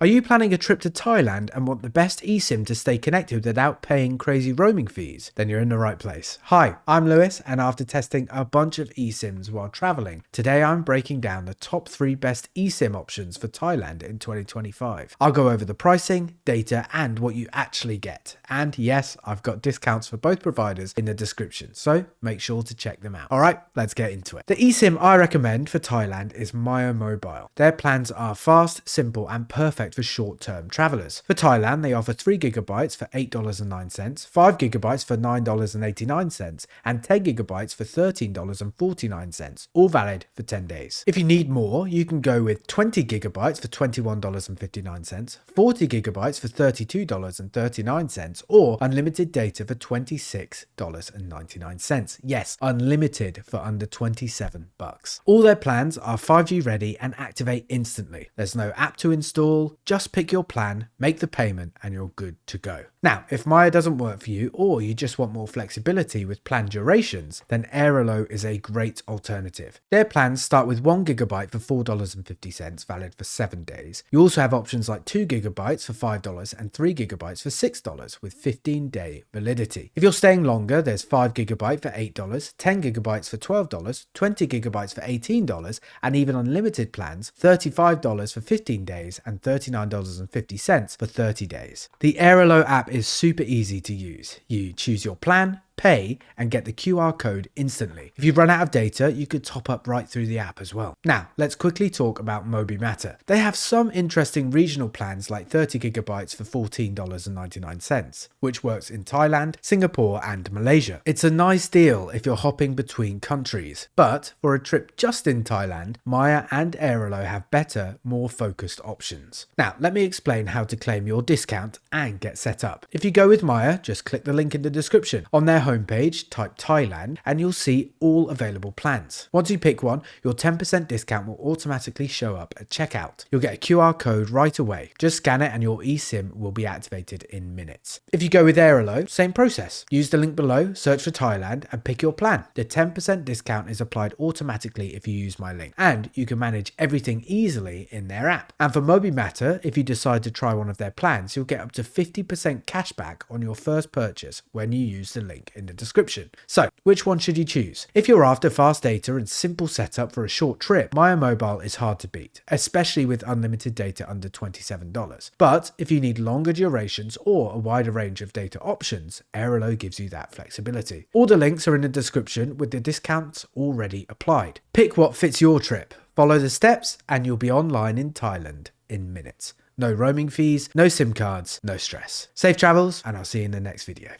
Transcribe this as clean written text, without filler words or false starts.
Are you planning a trip to Thailand and want the best eSIM to stay connected without paying crazy roaming fees? Then you're in the right place. Hi, I'm Lewis, and after testing a bunch of eSIMs while traveling, today I'm breaking down the top 3 best eSIM options for Thailand in 2025. I'll go over the pricing, data, and what you actually get. And yes, I've got discounts for both providers in the description, so make sure to check them out. Alright, let's get into it. The eSIM I recommend for Thailand is Maya Mobile. Their plans are fast, simple, and perfect for short-term travelers. For Thailand, they offer 3GB for $8.09, 5GB for $9.89, and 10GB for $13.49, all valid for 10 days. If you need more, you can go with 20GB for $21.59, 40GB for $32.39, or unlimited data for $26.99. Yes, unlimited for under $27. All their plans are 5G ready and activate instantly. There's no app to install. Just pick your plan, make the payment, and you're good to go. Now, if Maya doesn't work for you, or you just want more flexibility with plan durations, then Airalo is a great alternative. Their plans start with 1GB for $4.50, valid for 7 days. You also have options like 2GB for $5 and 3GB for $6 with 15-day validity. If you're staying longer, there's 5GB for $8, 10GB for $12, 20GB for $18, and even unlimited plans, $35 for 15 days and $39.50 for 30 days. The Airalo app is super easy to use. You choose your plan, pay, and get the QR code instantly. If you run out of data, you could top up right through the app as well. Now, let's quickly talk about MobiMatter. They have some interesting regional plans like 30GB for $14.99, which works in Thailand, Singapore, and Malaysia. It's a nice deal if you're hopping between countries, but for a trip just in Thailand, Maya and Airalo have better, more focused options. Now, let me explain how to claim your discount and get set up. If you go with Maya, just click the link in the description. On their homepage, type Thailand, and you'll see all available plans. Once you pick one, your 10% discount will automatically show up at checkout. You'll get a QR code right away. Just scan it and your eSIM will be activated in minutes. If you go with Airalo, same process. Use the link below, search for Thailand, and pick your plan. The 10% discount is applied automatically if you use my link, and you can manage everything easily in their app. And for MobiMatter, if you decide to try one of their plans, you'll get up to 50% cash back on your first purchase when you use the link in the description. So, which one should you choose? If you're after fast data and simple setup for a short trip, Maya Mobile is hard to beat, especially with unlimited data under $27. But if you need longer durations or a wider range of data options, Airalo gives you that flexibility. All the links are in the description with the discounts already applied. Pick what fits your trip, follow the steps, and you'll be online in Thailand in minutes. No roaming fees, no SIM cards, no stress. Safe travels, and I'll see you in the next video.